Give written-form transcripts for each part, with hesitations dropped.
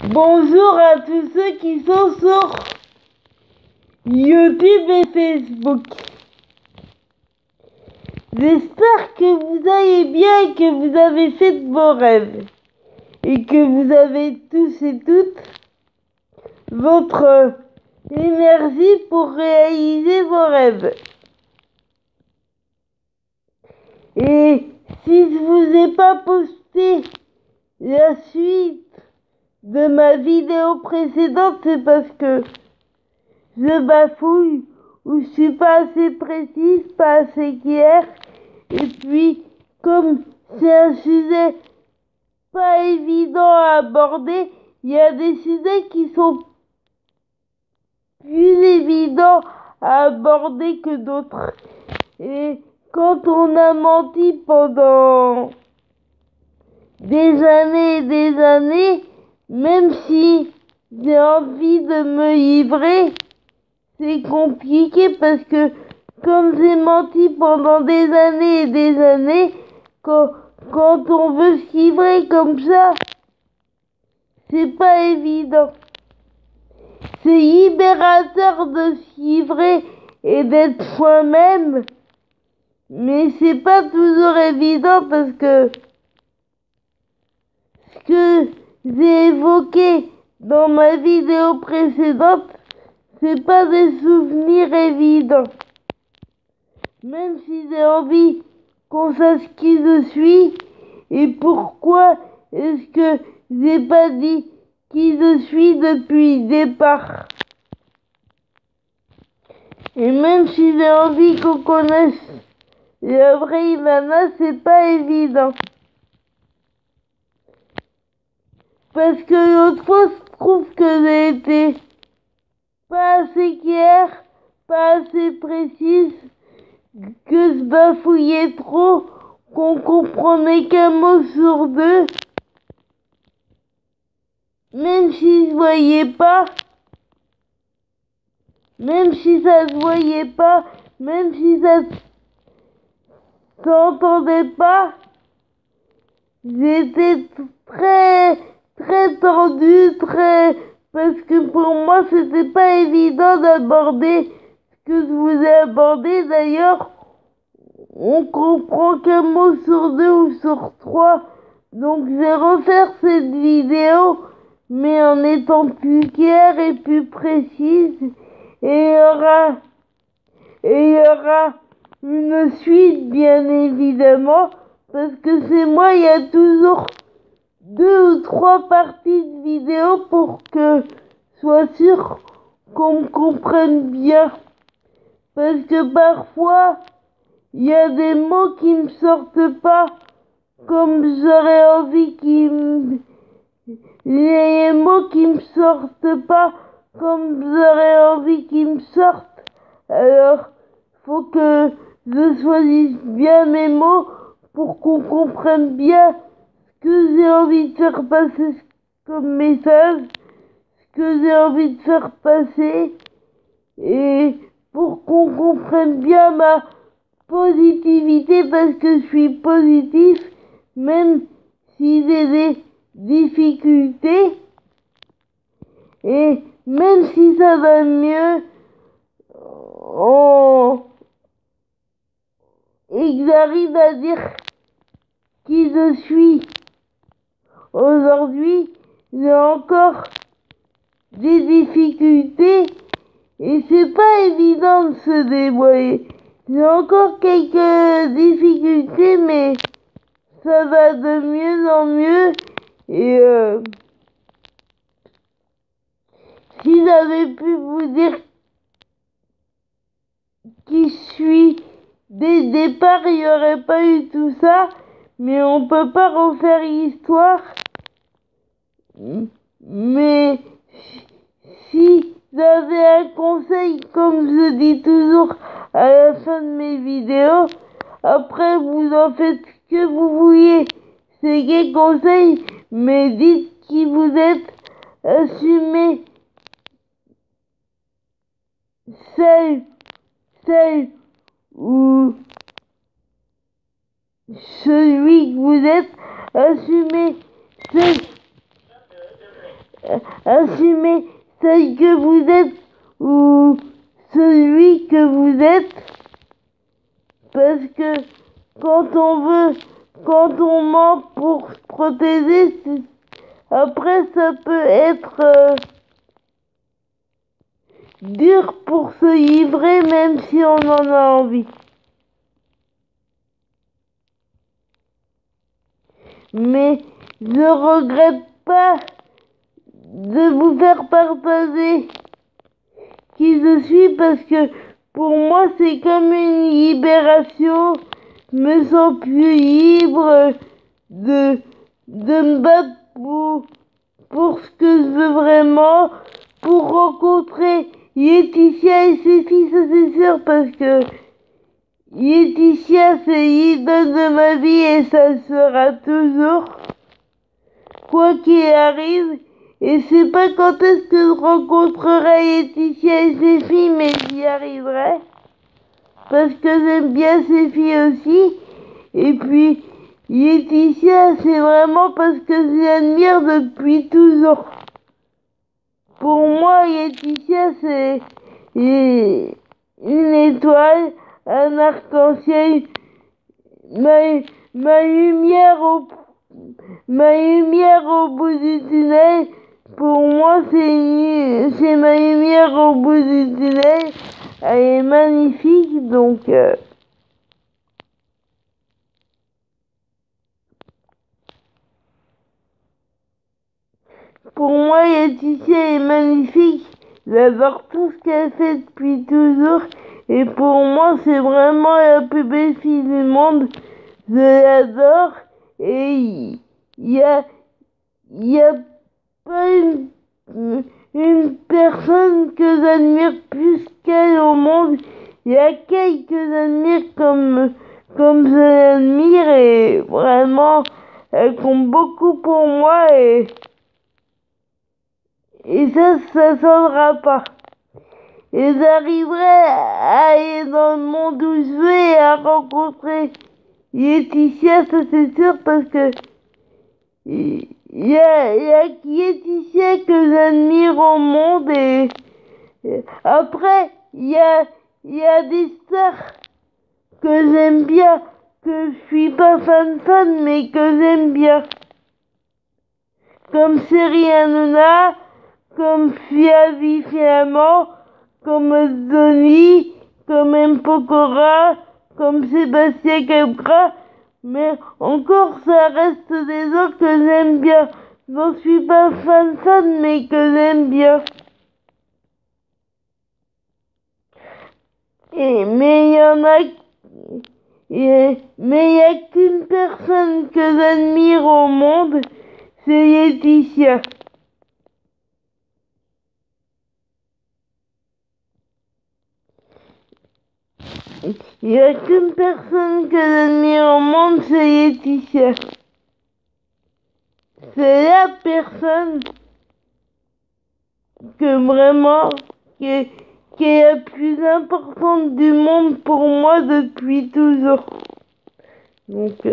Bonjour à tous ceux qui sont sur YouTube et Facebook. J'espère que vous allez bien et que vous avez fait de vos rêves. Et que vous avez tous et toutes votre énergie pour réaliser vos rêves. Et si je vous ai pas posté la suite de ma vidéo précédente, c'est parce que je bafouille ou je suis pas assez précise, pas assez claire. Et puis, comme c'est un sujet pas évident à aborder, il y a des sujets qui sont plus évidents à aborder que d'autres. Et quand on a menti pendant des années et des années, même si j'ai envie de me livrer, c'est compliqué parce que comme j'ai menti pendant des années et des années, quand on veut se livrer comme ça, c'est pas évident. C'est libérateur de se livrer et d'être soi-même, mais c'est pas toujours évident parce que ce que j'ai évoqué dans ma vidéo précédente, c'est pas des souvenirs évidents. Même si j'ai envie qu'on sache qui je suis et pourquoi est-ce que j'ai pas dit qui je suis depuis le départ. Et même si j'ai envie qu'on connaisse la vraie Ivana, c'est pas évident. Parce que l'autre fois, je trouve que j'ai été pas assez claire, pas assez précise, que je bafouillais trop, qu'on comprenait qu'un mot sur deux, même si je voyais pas, même si ça se voyait pas, même si ça s'entendait pas, j'étais très tendue, parce que pour moi c'était pas évident d'aborder ce que je vous ai abordé. D'ailleurs, on comprend qu'un mot sur deux ou sur trois. Donc je vais refaire cette vidéo, mais en étant plus claire et plus précise. Et il y aura une suite, bien évidemment, parce que c'est moi, il y a toujours 2 ou 3 parties de vidéo pour que je sois sûr qu'on me comprenne bien. Parce que parfois, il y a des mots qui me sortent pas comme j'aurais envie les mots qui me sortent pas comme j'aurais envie qu'ils me sortent. Alors, faut que je choisisse bien mes mots pour qu'on comprenne bien ce que j'ai envie de faire passer comme message, ce que j'ai envie de faire passer, et pour qu'on comprenne bien ma positivité, parce que je suis positif, même si j'ai des difficultés, et même si ça va mieux, et que j'arrive à dire qui je suis aujourd'hui, j'ai encore des difficultés et c'est pas évident de se débrouiller. J'ai encore quelques difficultés, mais ça va de mieux en mieux. Et si j'avais pu vous dire qui je suis dès le départ, il n'y aurait pas eu tout ça. Mais on peut pas refaire l'histoire. Mais si j'avais un conseil, comme je dis toujours à la fin de mes vidéos, après vous en faites ce que vous voulez, c'est quel conseil, mais dites qui vous êtes, assumez celle ou celui que vous êtes, assumez assumez celle que vous êtes ou celui que vous êtes, parce que quand on ment pour se protéger, après ça peut être dur pour se livrer même si on en a envie. Mais je regrette pas de vous faire partager qui je suis, parce que pour moi c'est comme une libération. Je me sens plus libre de me battre pour ce que je veux vraiment, pour rencontrer Laetitia et ses filles, ça c'est sûr, parce que Laetitia c'est l'idole de ma vie et ça sera toujours, quoi qu'il arrive. Et je sais pas quand est-ce que je rencontrerai Laetitia et ses filles, mais j'y arriverai, parce que j'aime bien ses filles aussi. Et puis Laetitia, c'est vraiment parce que je l'admire depuis toujours. Pour moi, Laetitia, c'est une étoile, un arc-en-ciel, ma lumière au bout du tunnel. Pour moi, c'est ma lumière au bout du tunnel. Elle est magnifique, donc pour moi, Laetitia est magnifique. J'adore tout ce qu'elle fait depuis toujours. Et pour moi, c'est vraiment la plus belle fille du monde. Je l'adore. Et y a pas une personne que j'admire plus qu'elle au monde. Il y a qu'elle que j'admire comme je l'admire. Et vraiment, elle compte beaucoup pour moi. Et ça s'entendra pas. Et j'arriverai à aller dans le monde où je veux et à rencontrer Laetitia, ça c'est sûr, parce que il y a Laetitia que j'admire au monde. Et après, il y a des stars que j'aime bien, que je suis pas fan, mais que j'aime bien. Comme Seri Hanouna, comme Flavie Flamand, comme Zoni, comme M. Pokora, comme Sébastien Capgras, mais encore ça reste des autres que j'aime bien. J'en suis pas fan, mais que j'aime bien. Mais il y en a, mais il y a qu'une personne que j'admire au monde, c'est Laetitia. Il n'y a qu'une personne que j'admire au monde, c'est Laetitia. C'est la personne que vraiment, qui est la plus importante du monde pour moi depuis toujours. Donc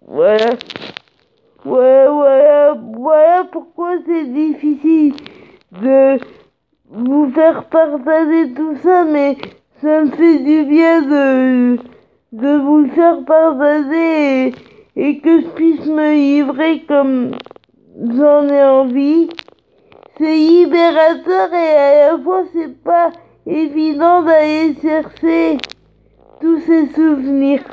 voilà. Voilà pourquoi c'est difficile de vous faire partager tout ça, mais ça me fait du bien de vous le faire partager et que je puisse me livrer comme j'en ai envie. C'est libérateur et à la fois c'est pas évident d'aller chercher tous ces souvenirs.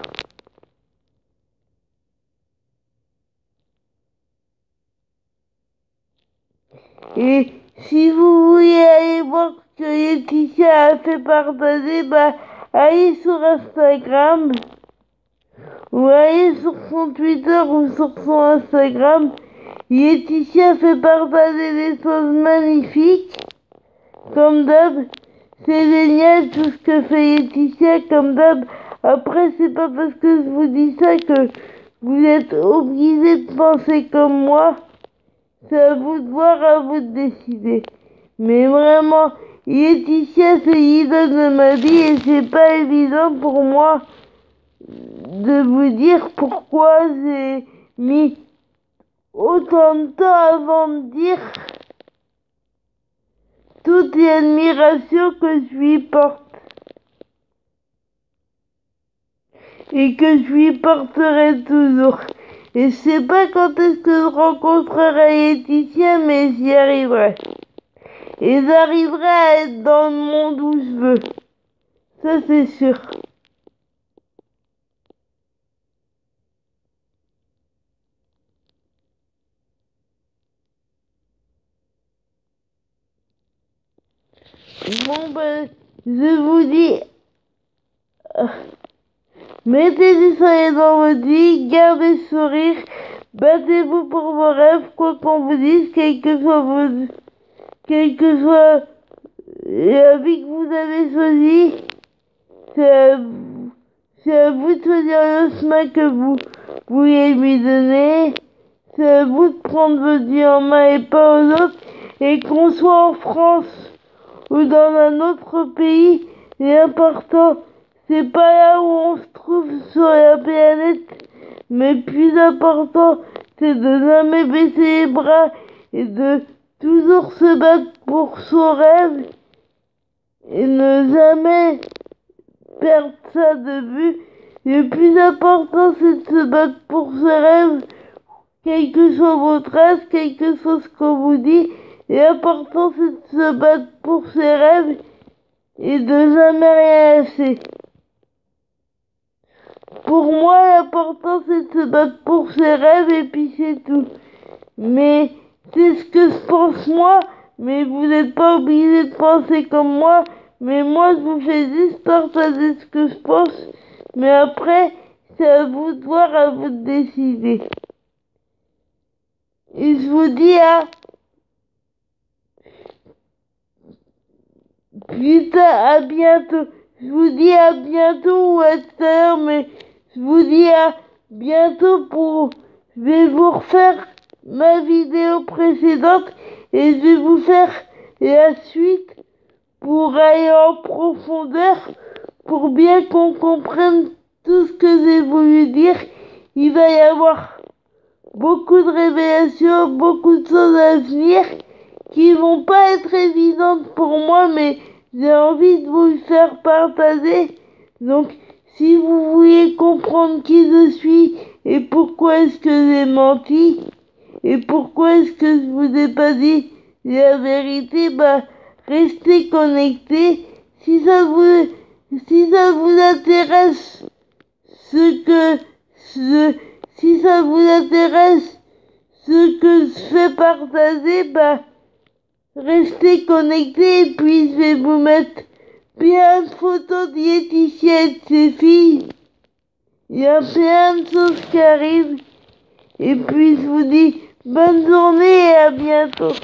Et si vous voulez aller voir ce que Laetitia a fait partager, allez sur Instagram ou allez sur son Twitter ou sur son Instagram. Laetitia fait partager des choses magnifiques, comme d'hab. C'est génial tout ce que fait Laetitia, comme d'hab. Après, c'est pas parce que je vous dis ça que vous êtes obligés de penser comme moi. C'est à vous de voir, à vous de décider. Mais vraiment, Laetitia, c'est l'idole de ma vie et c'est pas évident pour moi de vous dire pourquoi j'ai mis autant de temps avant de dire toute l'admiration que je lui porte et que je lui porterai toujours. Et je sais pas quand est-ce que je rencontrerai Laetitia, mais j'y arriverai. Et j'arriverai à être dans le monde où je veux. Ça, c'est sûr. Bon, ben, je vous dis, mettez du soleil dans votre vie, gardez le sourire, battez-vous pour vos rêves, quoi qu'on vous dise, quel que soit la vie que vous avez choisie, c'est à vous de choisir le chemin que vous voulez lui donner. C'est à vous de prendre votre vie en main et pas aux autres. Et qu'on soit en France ou dans un autre pays, l'important, c'est pas là où on se trouve sur la planète, mais plus important, c'est de jamais baisser les bras et de toujours se battre pour son rêve et ne jamais perdre ça de vue. Le plus important, c'est de se battre pour ses rêves, quel que soit votre âge, quel que soit ce qu'on vous dit. L'important, c'est de se battre pour ses rêves et de jamais rien lâcher. Pour moi, l'important, c'est de se battre pour ses rêves et puis c'est tout. Mais c'est ce que je pense moi, mais vous n'êtes pas obligé de penser comme moi. Mais moi, je vous fais juste partager ce que je pense. Mais après, c'est à vous de voir, à vous de décider. Et je vous dis à bientôt. Je vous dis à bientôt ou à tout à l'heure, mais je vous dis à bientôt je vais vous refaire ma vidéo précédente et je vais vous faire la suite pour aller en profondeur, pour bien qu'on comprenne tout ce que j'ai voulu dire. Il va y avoir beaucoup de révélations, beaucoup de choses à venir qui vont pas être évidentes pour moi, mais j'ai envie de vous le faire partager. Donc, si vous voulez comprendre qui je suis et pourquoi est-ce que j'ai menti et pourquoi est-ce que je vous ai pas dit la vérité, bah, restez connectés. Si ça vous intéresse si ça vous intéresse ce que je fais partager, bah, restez connectés et puis je vais vous mettre plein de photos de Laetitia et de ses filles. Il y a plein de choses qui arrivent. Et puis je vous dis bonne journée et à bientôt.